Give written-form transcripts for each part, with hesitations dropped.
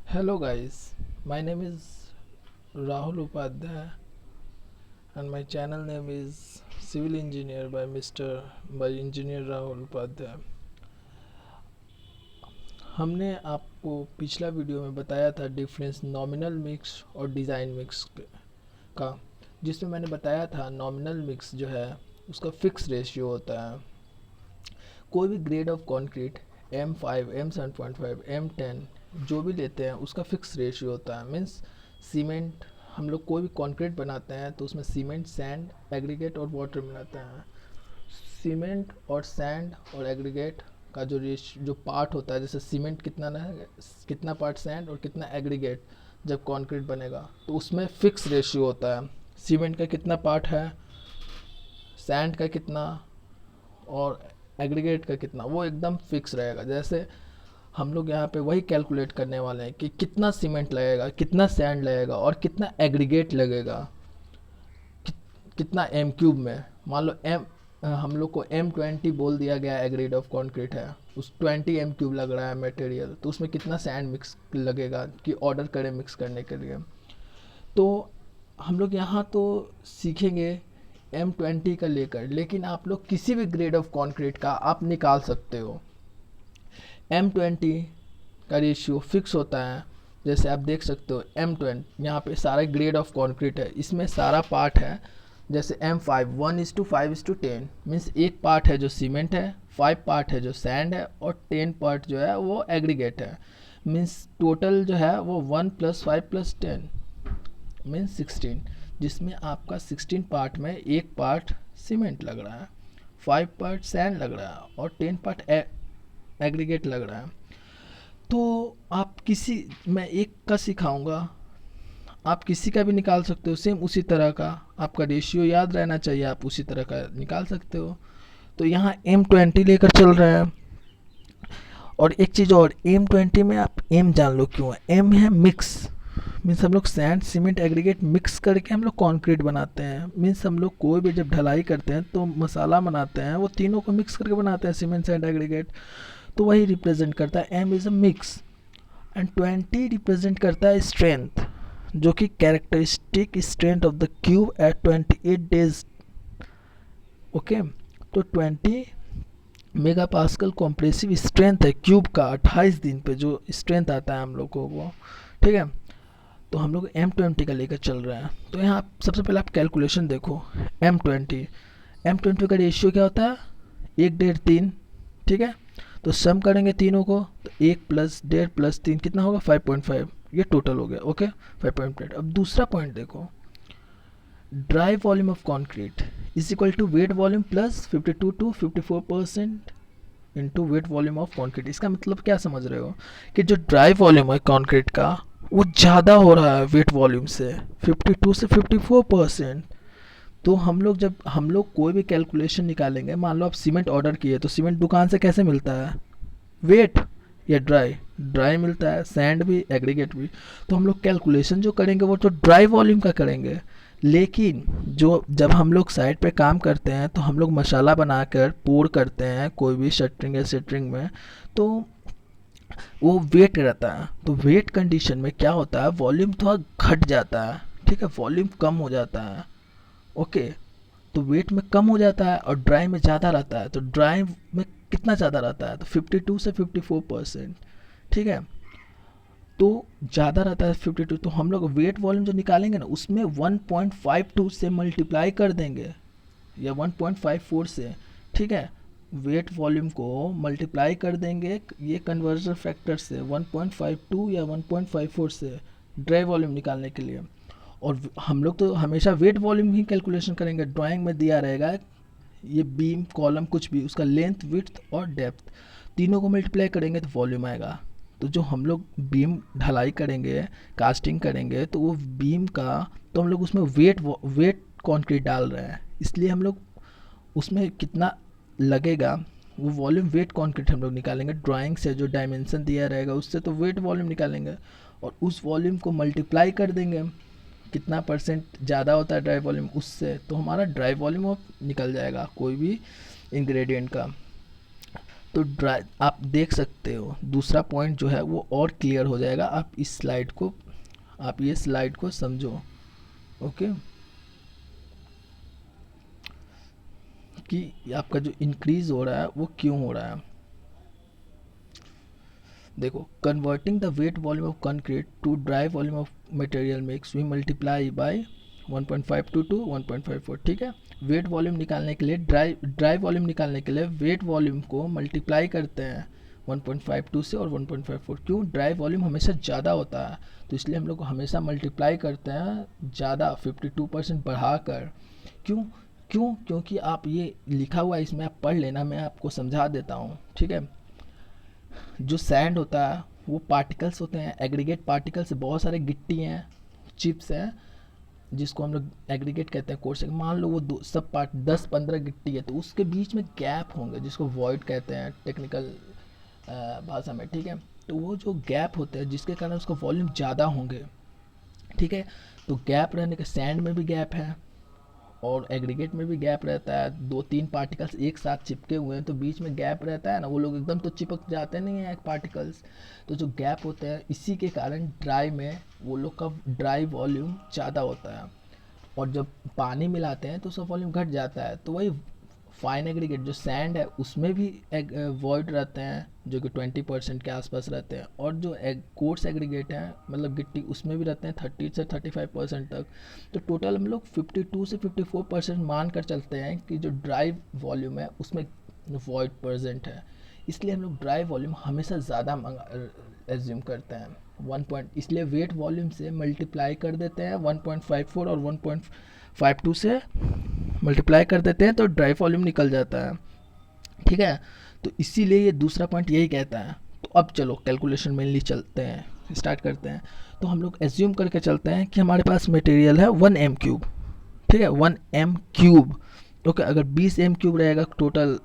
Hello guys, my name is Rahul Upadhyay and my channel name is Civil Engineer by Engineer Rahul Upadhyay. हमने आपको पिछला video में बताया था difference nominal mix और design mix का, जिसमें मैंने बताया था नॉमिनल मिक्स जो है उसका फिक्स रेशियो होता है। कोई भी grade of concrete M5, M7.5, M10 जो भी लेते हैं उसका फिक्स रेशियो होता है। मीन्स सीमेंट, हम लोग कोई भी कंक्रीट बनाते हैं तो उसमें सीमेंट, सैंड, एग्रीगेट और वाटर मिलाते हैं। सीमेंट और सैंड और एग्रीगेट का जो पार्ट होता है, जैसे सीमेंट कितना पार्ट सैंड और कितना एग्रीगेट जब कंक्रीट बनेगा तो उसमें फिक्स रेशियो होता है। सीमेंट का कितना पार्ट है, सैंड का कितना और एग्रीगेट का कितना, वो एकदम फिक्स रहेगा। जैसे हम लोग यहाँ पे वही कैलकुलेट करने वाले हैं कि कितना सीमेंट लगेगा, कितना सैंड लगेगा और कितना एग्रीगेट लगेगा, कितना एम क्यूब में। मान लो हम लोग को M20 बोल दिया गया एग्रीड ऑफ कंक्रीट है, उस 20 एम क्यूब लग रहा है मटेरियल, तो उसमें कितना सैंड मिक्स लगेगा कि ऑर्डर करें मिक्स करने के लिए। तो हम लोग यहाँ तो सीखेंगे M20 का लेकर, लेकिन आप लोग किसी भी ग्रेड ऑफ कंक्रीट का आप निकाल सकते हो। M20 का रेशियो फिक्स होता है। जैसे आप देख सकते हो M20 यहाँ पे सारा ग्रेड ऑफ कंक्रीट है, इसमें सारा पार्ट है। जैसे M5 1:5:10 मीन्स एक पार्ट है जो सीमेंट है, 5 पार्ट है जो सैंड है और 10 पार्ट जो है वो एग्रीगेट है। मीन्स टोटल जो है वो 1+5+10 मीन्स 16, जिसमें आपका 16 पार्ट में एक पार्ट सीमेंट लग रहा है, 5 पार्ट सैंड लग रहा है और 10 पार्ट एग्रीगेट लग रहा है। तो आप किसी, मैं एक का सिखाऊंगा, आप किसी का भी निकाल सकते हो सेम उसी तरह का। आपका रेशियो याद रहना चाहिए, आप उसी तरह का निकाल सकते हो। तो यहाँ M20 लेकर चल रहे हैं। और एक चीज़ और, M20 में आप M जान लो क्यों है। M है मिक्स, मीन्स हम लोग सैंड सीमेंट एग्रीगेट मिक्स करके हम लोग कंक्रीट बनाते हैं। मीन्स हम लोग कोई भी जब ढलाई करते हैं तो मसाला बनाते हैं, वो तीनों को मिक्स करके बनाते हैं, सीमेंट सैंड एग्रीगेट। तो वही रिप्रेजेंट करता है, M is a mix. And 20 represent करता है स्ट्रेंथ, जो कि characteristic strength of the cube at 28 days. Okay, तो 20 मेगा पास्कल कॉम्प्रेसिव स्ट्रेंथ है क्यूब का 28 दिन पे जो स्ट्रेंथ आता है हम लोग को वो। ठीक है, तो हम लोग M20 का लेकर चल रहे हैं। तो यहाँ सबसे पहले आप कैलकुलेशन देखो। M20 का रेशियो क्या होता है, 1:1.5 3। ठीक है, तो सम करेंगे तीनों को तो 1+1.5+3 कितना होगा 5.5, ये टोटल हो गया। ओके 5.8। अब दूसरा पॉइंट देखो, dry volume of concrete is equal to wet volume plus 52 to 54% into wet volume of concrete. इसका मतलब क्या समझ रहे हो कि जो ड्राई वॉल्यूम है कॉन्क्रीट का वो ज़्यादा हो रहा है वेट वॉल्यूम से, 52 से 54%। तो हम लोग कोई भी कैलकुलेशन निकालेंगे, मान लो आप सीमेंट ऑर्डर किए तो सीमेंट दुकान से कैसे मिलता है, वेट या ड्राई मिलता है, सैंड भी एग्रीगेट भी। तो हम लोग कैलकुलेशन जो करेंगे वो तो ड्राई वॉल्यूम का करेंगे। लेकिन जो जब हम लोग साइड पे काम करते हैं तो हम लोग मसाला बनाकर पोर करते हैं कोई भी शटरिंग या सेटरिंग में, तो वो वेट रहता है। तो वेट कंडीशन में क्या होता है, वॉल्यूम थोड़ा घट जाता है। ठीक है, वॉल्यूम कम हो जाता है। ओके, तो वेट में कम हो जाता है और ड्राई में ज़्यादा रहता है। तो ड्राई में कितना ज़्यादा रहता है, तो 52 से 54%। ठीक है, तो ज़्यादा रहता है 52। तो हम लोग वेट वॉल्यूम जो निकालेंगे ना उसमें 1.52 से मल्टीप्लाई कर देंगे या 1.54 से। ठीक है, वेट वॉल्यूम को मल्टीप्लाई कर देंगे ये कन्वर्जन फैक्टर से 1.52 या 1.54 से ड्राई वॉल्यूम निकालने के लिए। और हम लोग तो हमेशा वेट वॉल्यूम ही कैलकुलेशन करेंगे। ड्राइंग में दिया रहेगा ये बीम कॉलम कुछ भी, उसका लेंथ विड्थ और डेप्थ तीनों को मल्टीप्लाई करेंगे तो वॉल्यूम आएगा। तो जो हम लोग बीम ढलाई करेंगे, कास्टिंग करेंगे, तो वो बीम का तो हम लोग उसमें वेट कंक्रीट डाल रहे हैं, इसलिए हम लोग उसमें कितना लगेगा वो वॉल्यूम वेट कंक्रीट हम लोग निकालेंगे। ड्राइंग से जो डायमेंशन दिया रहेगा उससे तो वेट वॉल्यूम निकालेंगे और उस वॉल्यूम को मल्टीप्लाई कर देंगे, कितना परसेंट ज़्यादा होता है ड्राई वॉल्यूम उससे, तो हमारा ड्राई वॉल्यूम निकल जाएगा कोई भी इंग्रेडिएंट का। तो ड्राई आप देख सकते हो, दूसरा पॉइंट जो है वो और क्लियर हो जाएगा। आप ये स्लाइड को समझो, ओके, कि आपका जो इंक्रीज हो रहा है वो क्यों हो रहा है। देखो, converting the wet volume of concrete to dry volume of material mix we multiply by 1.52 to 1.54, ठीक है। वेट वॉल्यूम निकालने के लिए ड्राई वॉल्यूम निकालने के लिए वेट वॉल्यूम को मल्टीप्लाई करते हैं 1.52 से और 1.54। क्यों? ड्राई वॉल्यूम हमेशा ज़्यादा होता है, तो इसलिए हम लोग हमेशा मल्टीप्लाई करते हैं ज़्यादा 52% बढ़ाकर। क्यों? क्योंकि आप ये लिखा हुआ है इसमें, आप पढ़ लेना, मैं आपको समझा देता हूँ, ठीक है। जो सैंड होता है वो पार्टिकल्स होते हैं, एग्रीगेट पार्टिकल्स, बहुत सारे गिट्टी हैं, चिप्स हैं, जिसको हम लोग एग्रीगेट कहते हैं कोर्स। मान लो वो सब पार्ट 10-15 गिट्टी है, तो उसके बीच में गैप होंगे जिसको वॉइड कहते हैं टेक्निकल भाषा में, ठीक है। तो वो जो गैप होते हैं जिसके कारण उसका वॉल्यूम ज़्यादा होंगे, ठीक है। तो गैप रहने के, सैंड में भी गैप है और एग्रीगेट में भी गैप रहता है। 2-3 पार्टिकल्स एक साथ चिपके हुए हैं तो बीच में गैप रहता है ना, वो लोग एकदम तो चिपक जाते नहीं हैं पार्टिकल्स, तो जो गैप होते हैं इसी के कारण ड्राई में वो लोग का ड्राई वॉल्यूम ज़्यादा होता है। और जब पानी मिलाते हैं तो उसका वॉल्यूम घट जाता है। तो वही फाइन एग्रीगेट जो सैंड है उसमें भी वॉइड रहते हैं जो कि 20% के आसपास रहते हैं, और जो कोर्स एग्रीगेट हैं मतलब गिट्टी, उसमें भी रहते हैं 30 से 35% तक। तो टोटल हम लोग 52 से 54% मान कर चलते हैं कि जो ड्राई वॉल्यूम है उसमें वॉइड प्रेजेंट है। इसलिए हम लोग ड्राई वॉल्यूम हमेशा ज़्यादा एज्यूम करते हैं 1 इसलिए वेट वॉल्यूम से मल्टीप्लाई कर देते हैं 1.54 और 1.52 से मल्टीप्लाई कर देते हैं तो ड्राई वॉल्यूम निकल जाता है, ठीक है। तो इसीलिए ये दूसरा पॉइंट यही कहता है। तो अब चलो कैलकुलेशन मेनली चलते हैं, स्टार्ट करते हैं। तो हम लोग एज्यूम करके चलते हैं कि हमारे पास मटेरियल है 1m³, ठीक है, 1m³, ओके। अगर 20m³ रहेगा टोटल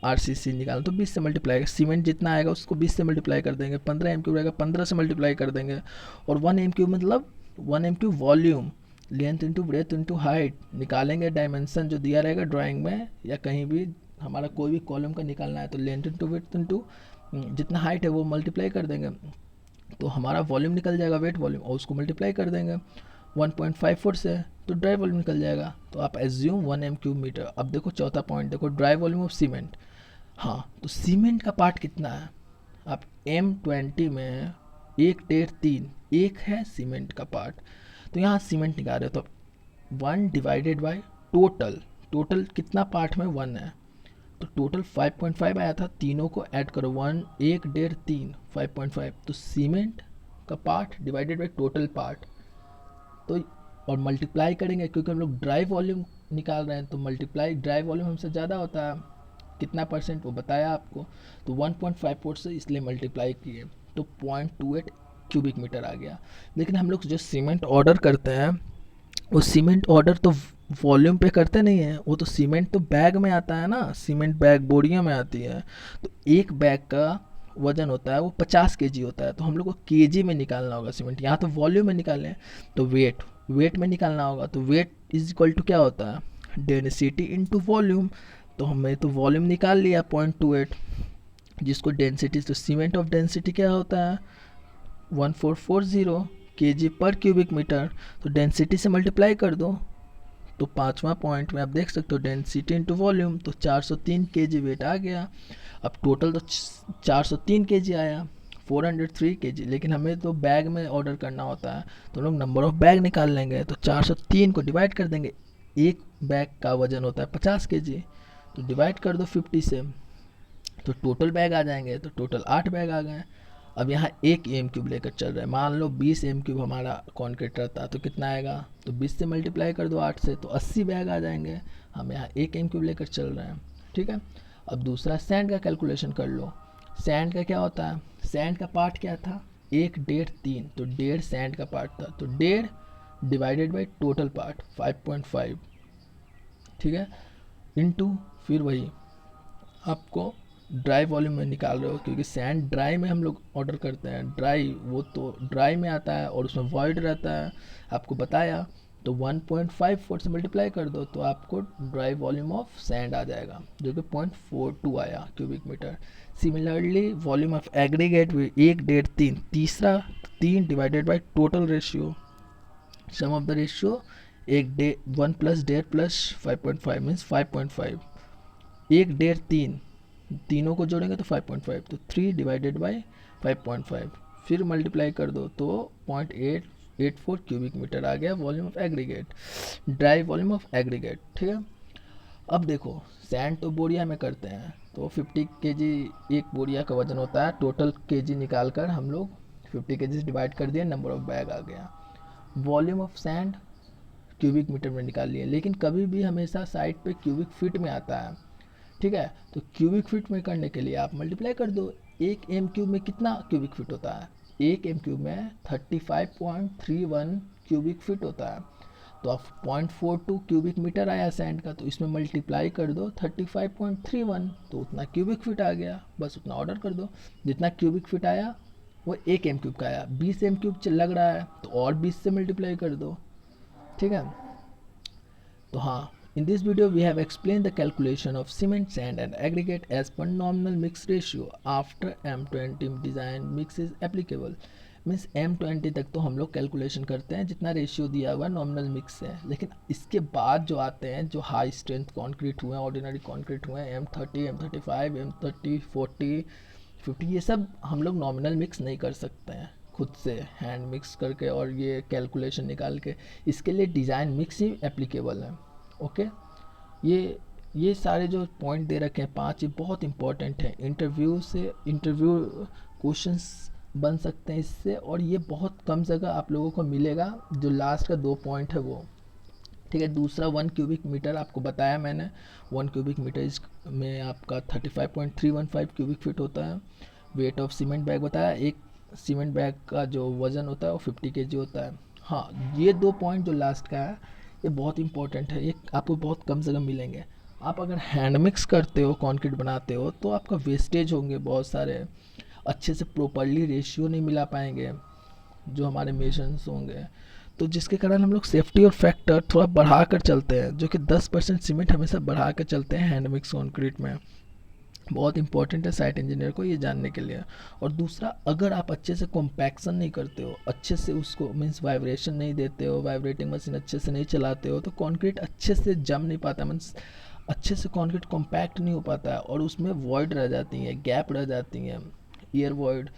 RCC निकालना तो 20 से मल्टीप्लाई, सीमेंट जितना आएगा उसको 20 से मल्टीप्लाई कर देंगे, 15m³ रहेगा 15 से मल्टीप्लाई कर देंगे, और 1m³ मतलब 1m³ volume, length into breadth into height निकालेंगे, डायमेंशन जो दिया रहेगा ड्राइंग में या कहीं भी, हमारा कोई भी कॉलम का निकालना है तो लेंथ इंटू ब्रेथ इंटू जितना हाइट है वो मल्टीप्लाई कर देंगे, तो हमारा वॉल्यूम निकल जाएगा वेट वॉल्यूम, और उसको मल्टीप्लाई कर देंगे 1.54 से तो ड्राई वॉल्यूम निकल जाएगा। तो आप एज्यूम 1m³ मीटर। अब देखो चौथा पॉइंट, देखो ड्राई वॉल्यूम ऑफ सीमेंट। हाँ, तो सीमेंट का पार्ट कितना है? आप M20 में 1/3 एक है सीमेंट का पार्ट, तो यहाँ सीमेंट निकाल रहे हो तो 1 डिवाइडेड बाई टोटल कितना पार्ट में 1 है, तो टोटल 5.5 आया था, तीनों को ऐड करो 1 1/3 5.5, तो सीमेंट का part divided by total part, तो और मल्टीप्लाई करेंगे क्योंकि हम लोग ड्राई वॉल्यूम निकाल रहे हैं, तो मल्टीप्लाई ड्राई वॉल्यूम हमसे ज़्यादा होता है, कितना परसेंट वो बताया आपको, तो 1.54 से इसलिए मल्टीप्लाई किए तो 0.28 क्यूबिक मीटर आ गया। लेकिन हम लोग जो सीमेंट ऑर्डर करते हैं वो सीमेंट ऑर्डर तो वॉल्यूम पे करते नहीं है, वो तो सीमेंट तो बैग में आता है ना, सीमेंट बैग बोरियों में आती है, तो एक बैग का वजन होता है वो 50 केजी होता है, तो हम लोग को केजी में निकालना होगा सीमेंट, यहाँ तो वॉल्यूम में निकालें तो वेट में निकालना होगा, तो वेट इज इक्वल टू क्या होता है, डेंसिटी इनटू वॉल्यूम, तो हमने तो वॉल्यूम निकाल लिया 0.28 जिसको डेंसिटी, तो सीमेंट ऑफ डेंसिटी क्या होता है 1440 केजी पर क्यूबिक मीटर, तो डेंसिटी से मल्टीप्लाई कर दो, तो पांचवा पॉइंट में आप देख सकते हो डेंसिटी इनटू वॉल्यूम, तो 403 केजी वेट आ गया। अब टोटल तो 403 केजी आया, 403 केजी, लेकिन हमें तो बैग में ऑर्डर करना होता है तो लोग नंबर ऑफ बैग निकाल लेंगे, तो 403 को डिवाइड कर देंगे, एक बैग का वजन होता है 50 केजी, तो डिवाइड कर दो 50 से, तो टोटल बैग आ जाएंगे, तो टोटल 8 बैग आ गए। अब यहाँ एक m³ लेकर चल रहा है, मान लो 20 m³ हमारा कॉन्क्रीट रहता तो कितना आएगा, तो 20 से मल्टीप्लाई कर दो 8 से तो 80 बैग आ जाएंगे, हम यहाँ एक m³ लेकर चल रहे हैं, ठीक है। अब दूसरा सैंड का कैलकुलेशन कर लो। सैंड का क्या होता है, सैंड का पार्ट क्या था 1/3, तो 1.5 सैंड का पार्ट था, तो 1.5 डिवाइडेड बाई टोटल पार्ट 5.5, ठीक है, इनटू फिर वही आपको ड्राई वॉल्यूम में निकाल रहे हो, क्योंकि सैंड ड्राई में हम लोग ऑर्डर करते हैं, ड्राई वो तो ड्राई में आता है और उसमें वॉइड रहता है, आपको बताया तो 1.54 से मल्टीप्लाई कर दो तो आपको ड्राई वॉल्यूम ऑफ सैंड आ जाएगा जो कि 0.42 आया cubic metre. Similarly volume of aggregate भी 1.3, तीसरा 3 divided by total ratio, sum of the ratio 1 plus 1.5 plus 5.5 means 5.5, 1.3 तीनों को जोड़ेंगे तो 5.5, तो 3 डिवाइडेड बाय 5.5 फिर मल्टीप्लाई कर दो तो 0.884 क्यूबिक मीटर आ गया volume of aggregate, dry volume of aggregate. ठीक है, अब देखो सैंड तो बोरिया में करते हैं तो 50 केजी एक बोरिया का वजन होता है, टोटल केजी निकाल कर हम लोग 50 केजी से डिवाइड कर दिए, नंबर ऑफ बैग आ गया। Volume of sand cubic metre में निकाल लिए, लेकिन कभी भी हमेशा साइड पे क्यूबिक फीट में आता है। ठीक है, तो क्यूबिक फीट में करने के लिए आप मल्टीप्लाई कर दो, एक एम क्यूब में कितना क्यूबिक फीट होता है, एक एम क्यूब में 35.31 क्यूबिक फीट होता है। तो अब 0.42 क्यूबिक मीटर आया सैंड का, तो इसमें मल्टीप्लाई कर दो 35.31, तो उतना क्यूबिक फीट आ गया, बस उतना ऑर्डर कर दो। जितना क्यूबिक फीट आया वो एक एम क्यूब का आया, 20 एम क्यूब लग रहा है तो और 20 से मल्टीप्लाई कर दो। ठीक है, तो हाँ, in this video we have explained the calculation of cement, sand and aggregate as per nominal mix ratio after M20 design mix is applicable। Means M20 तक तो हम लोग कैलकुलेशन करते हैं जितना रेशियो दिया हुआ नॉमिनल मिक्स से, लेकिन इसके बाद जो आते हैं जो हाई स्ट्रेंथ कॉन्क्रीट हुए हैं, ऑर्डिनरी कॉन्क्रीट हुए हैं, M30, M35, M30, 40, 50, ये सब हम लोग नॉमिनल मिक्स नहीं कर सकते हैं खुद से हैंड मिक्स करके और ये कैलकुलेशन निकाल के, इसके लिए डिज़ाइन मिक्स ही एप्लीकेबल है। ओके, ये सारे जो पॉइंट दे रखे हैं 5, ये बहुत इंपॉर्टेंट है, इंटरव्यू क्वेश्चंस बन सकते हैं इससे, और ये बहुत कम जगह आप लोगों को मिलेगा जो लास्ट का 2 पॉइंट है वो। ठीक है, दूसरा 1 क्यूबिक मीटर आपको बताया मैंने, 1 क्यूबिक मीटर में आपका 35.315 क्यूबिक फीट होता है। वेट ऑफ सीमेंट बैग बताया, एक सीमेंट बैग का जो वज़न होता है वो 50 केजी होता है। हाँ, ये 2 पॉइंट जो लास्ट का है ये बहुत इंपॉर्टेंट है, ये आपको बहुत कम जगह मिलेंगे। आप अगर हैंड मिक्स करते हो, कंक्रीट बनाते हो, तो आपका वेस्टेज होंगे बहुत सारे, अच्छे से प्रॉपरली रेशियो नहीं मिला पाएंगे जो हमारे मेजर्स होंगे, तो जिसके कारण हम लोग सेफ्टी और फैक्टर थोड़ा बढ़ा कर चलते हैं, जो कि 10% सीमेंट हमेशा बढ़ा कर चलते हैं हैंड मिक्स कंक्रीट में। बहुत इंपॉर्टेंट है साइट इंजीनियर को ये जानने के लिए। और दूसरा, अगर आप अच्छे से कॉम्पैक्शन नहीं करते हो, अच्छे से उसको मीन्स वाइब्रेशन नहीं देते हो, वाइब्रेटिंग मशीन अच्छे से नहीं चलाते हो, तो कंक्रीट अच्छे से जम नहीं पाता, मीन्स अच्छे से कंक्रीट कॉम्पैक्ट नहीं हो पाता है, और उसमें वॉइड रह जाती हैं, गैप रह जाती हैं, एयर वॉइड,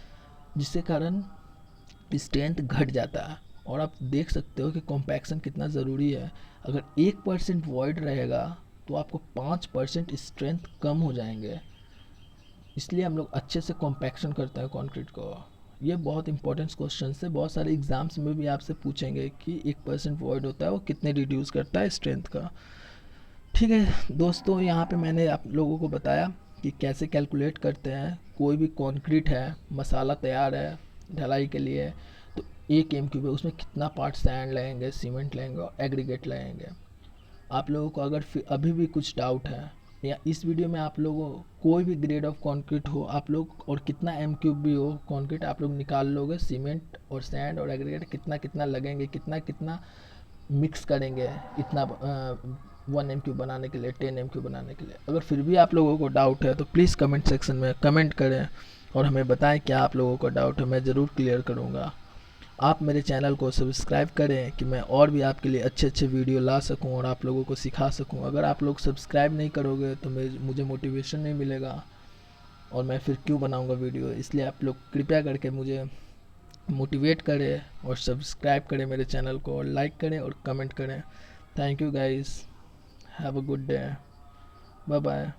जिसके कारण स्ट्रेंथ घट जाता है। और आप देख सकते हो कि कॉम्पैक्शन कितना ज़रूरी है। अगर 1% वॉइड रहेगा तो आपको 5% स्ट्रेंथ कम हो जाएंगे, इसलिए हम लोग अच्छे से कॉम्पैक्शन करते हैं कंक्रीट को। ये बहुत इंपॉर्टेंट क्वेश्चन है, बहुत सारे एग्जाम्स में भी आपसे पूछेंगे कि 1% वॉइड होता है वो कितने रिड्यूस करता है स्ट्रेंथ का। ठीक है दोस्तों, यहाँ पे मैंने आप लोगों को बताया कि कैसे कैलकुलेट करते हैं। कोई भी कंक्रीट है, मसाला तैयार है ढलाई के लिए, तो 1 m³ है, उसमें कितना पार्ट सैंड लगेंगे, सीमेंट लगेंगे और एग्रीगेट लगेंगे। आप लोगों को अगर अभी भी कुछ डाउट है, या इस वीडियो में आप लोगों कोई भी ग्रेड ऑफ कंक्रीट हो आप लोग, और कितना m³ भी हो कंक्रीट, आप लोग निकाल लोगे, सीमेंट और सैंड और एग्रीगेट कितना कितना लगेंगे, कितना कितना मिक्स करेंगे, इतना 1 m³ बनाने के लिए, 10 m³ बनाने के लिए। अगर फिर भी आप लोगों को डाउट है तो प्लीज़ कमेंट सेक्शन में कमेंट करें और हमें बताएं क्या आप लोगों को डाउट है, मैं ज़रूर क्लियर करूँगा। आप मेरे चैनल को सब्सक्राइब करें कि मैं और भी आपके लिए अच्छे अच्छे वीडियो ला सकूं और आप लोगों को सिखा सकूं। अगर आप लोग सब्सक्राइब नहीं करोगे तो मुझे मोटिवेशन नहीं मिलेगा और मैं फिर क्यों बनाऊंगा वीडियो। इसलिए आप लोग कृपया करके मुझे मोटिवेट करें और सब्सक्राइब करें मेरे चैनल को, और लाइक करें और कमेंट करें। Thank you guys, have a good day, bye bye.